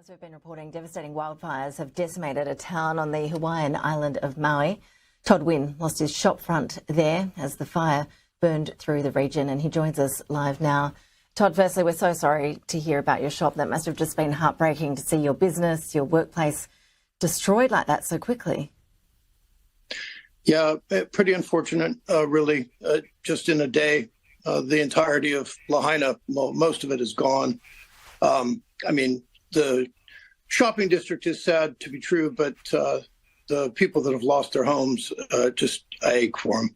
As we've been reporting, devastating wildfires have decimated a town on the Hawaiian island of Maui. Todd Wynn lost his shop front there as the fire burned through the region, and he joins us live now. Todd, firstly, we're so sorry to hear about your shop. That must have just been heartbreaking to see your business, your workplace destroyed like that so quickly. Yeah, pretty unfortunate, really. Just in a day, the entirety of Lahaina, most of it is gone. The shopping district is sad to be true, but the people that have lost their homes, just I ache for them.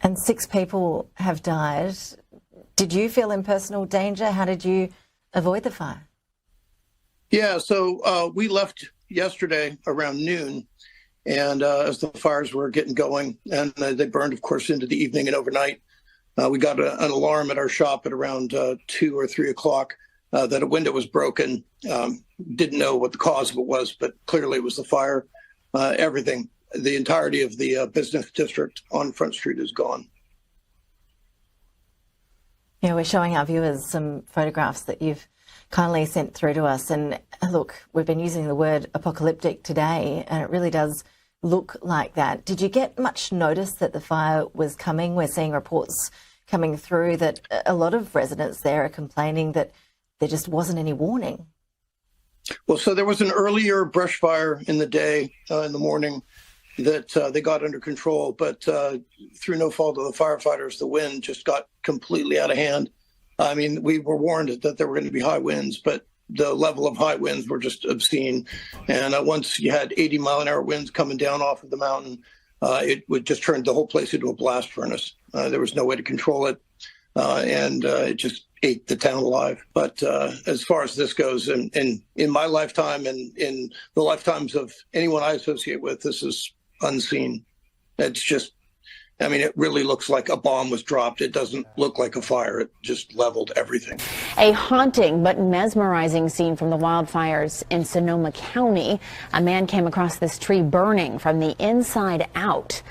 And 6 people have died. Did you feel in personal danger? How did you avoid the fire? Yeah, so we left yesterday around noon, and as the fires were getting going, and they burned, of course, into the evening and overnight. We got an alarm at our shop at around 2 or 3 o'clock that a window was broken. Didn't know what the cause of it was, but clearly it was the fire. Everything, the entirety of the business district on Front Street is gone. Yeah, we're showing our viewers some photographs that you've kindly sent through to us. And look, we've been using the word apocalyptic today, and it really does look like that. Did you get much notice that the fire was coming? We're seeing reports coming through that a lot of residents there are complaining that there just wasn't any warning. Well, so there was an earlier brush fire in the day, in the morning, that they got under control, but through no fault of the firefighters, the wind just got completely out of hand. I mean, we were warned that there were going to be high winds, but the level of high winds were just obscene. And once you had 80-mile-an-hour winds coming down off of the mountain, it would just turn the whole place into a blast furnace. There was no way to control it, and it just ate the town alive. But as far as this goes, in my lifetime and in the lifetimes of anyone I associate with, this is unseen. It's just, I mean, it really looks like a bomb was dropped. It doesn't look like a fire. It just leveled everything. A haunting but mesmerizing scene from the wildfires in Sonoma County. A man came across this tree burning from the inside out.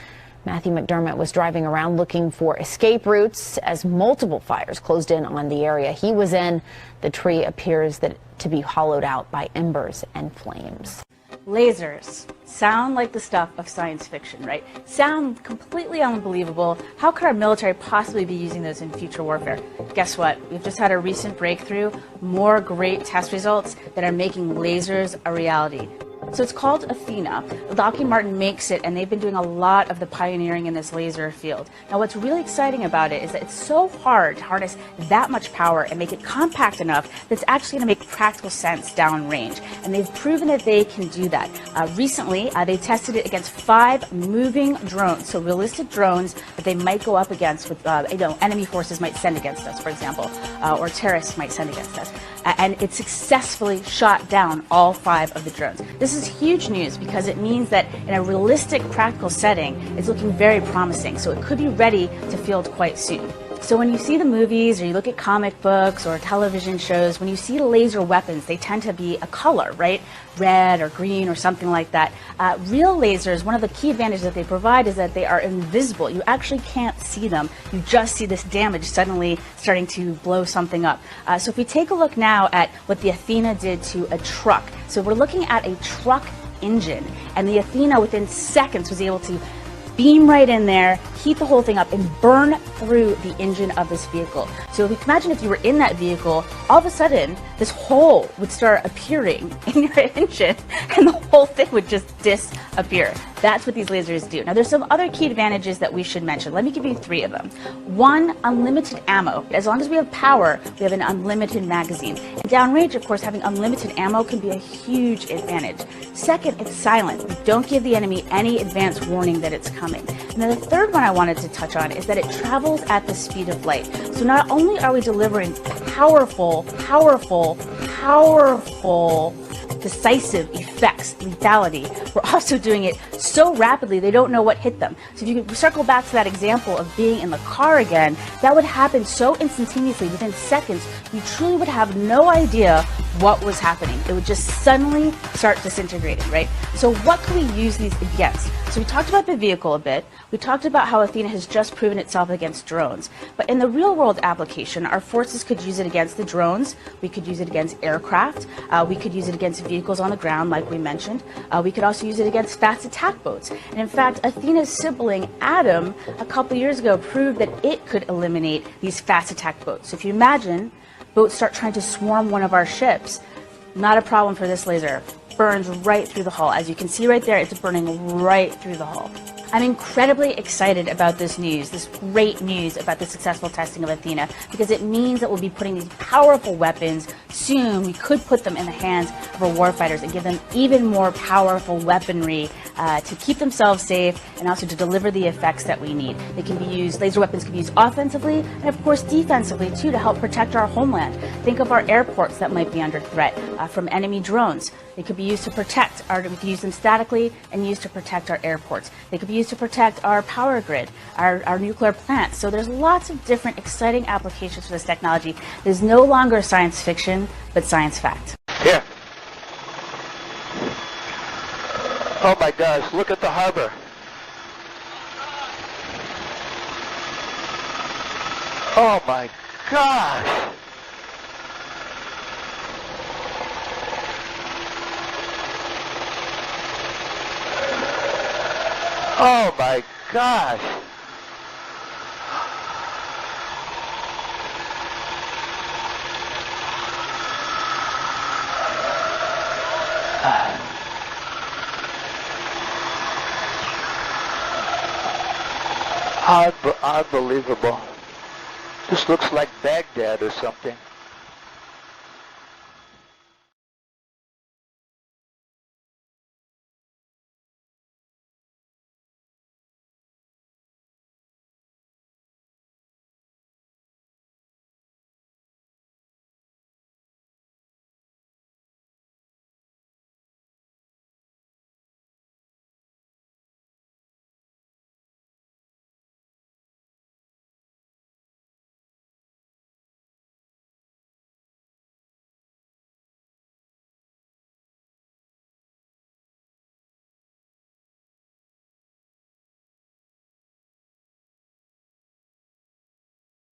Matthew McDermott was driving around looking for escape routes as multiple fires closed in on the area he was in. The tree appears to be hollowed out by embers and flames. Lasers sound like the stuff of science fiction, right? Sound completely unbelievable. How could our military possibly be using those in future warfare? Guess what? We've just had a recent breakthrough, more great test results that are making lasers a reality. So it's called Athena. Lockheed Martin makes it, and they've been doing a lot of the pioneering in this laser field. Now, what's really exciting about it is that it's so hard to harness that much power and make it compact enough that it's actually going to make practical sense downrange. And they've proven that they can do that. Recently, they tested it against 5 moving drones, so realistic drones that they might go up against with, enemy forces might send against us, for example, or terrorists might send against us. And it successfully shot down all 5 of the drones. This is huge news because it means that in a realistic, practical setting, it's looking very promising. So it could be ready to field quite soon. So when you see the movies or you look at comic books or television shows, when you see laser weapons, they tend to be a color, right? Red or green or something like that. Real lasers, one of the key advantages that they provide is that they are invisible. You actually can't see them. You just see this damage suddenly starting to blow something up. So if we take a look now at what the Athena did to a truck. So we're looking at a truck engine, and the Athena within seconds was able to beam right in there, heat the whole thing up, and burn through the engine of this vehicle. So if you imagine if you were in that vehicle, all of a sudden this hole would start appearing in your engine and the whole thing would just disappear. That's what these lasers do. Now there's some other key advantages that we should mention. Let me give you 3 of them. 1, unlimited ammo. As long as we have power, we have an unlimited magazine. And downrange, of course, having unlimited ammo can be a huge advantage. Second, it's silent. We don't give the enemy any advance warning that it's coming. And then the third one I wanted to touch on is that it travels at the speed of light. So not only are we delivering powerful, decisive effects, lethality, we're also doing it so rapidly they don't know what hit them. So if you could circle back to that example of being in the car again, that would happen so instantaneously within seconds, you truly would have no idea what was happening. It would just suddenly start disintegrating, right? So what can we use these against? So we talked about the vehicle a bit. We talked about how Athena has just proven itself against drones. But in the real world application, our forces could use it against the drones. We could use it against aircraft. We could use it against vehicles on the ground, like we mentioned. We could also use it against fast attack boats. And in fact, Athena's sibling, Adam, a couple years ago proved that it could eliminate these fast attack boats. So if you imagine boats start trying to swarm one of our ships, not a problem for this laser. Burns right through the hull. As you can see right there, it's burning right through the hull. I'm incredibly excited about this news, this great news about the successful testing of Athena, because it means that we'll be putting these powerful weapons soon. We could put them in the hands of our warfighters and give them even more powerful weaponry to keep themselves safe and also to deliver the effects that we need. They can be used, laser weapons can be used offensively and of course defensively too, to help protect our homeland. Think of our airports that might be under threat from enemy drones. They could be used to protect we could use them statically and used to protect our airports. They could be used to protect our power grid, our nuclear plants. So there's lots of different exciting applications for this technology. There's no longer science fiction, but science fact. Here. Oh my gosh, look at the harbor. Oh my gosh. Oh my gosh. Unbelievable. This looks like Baghdad or something.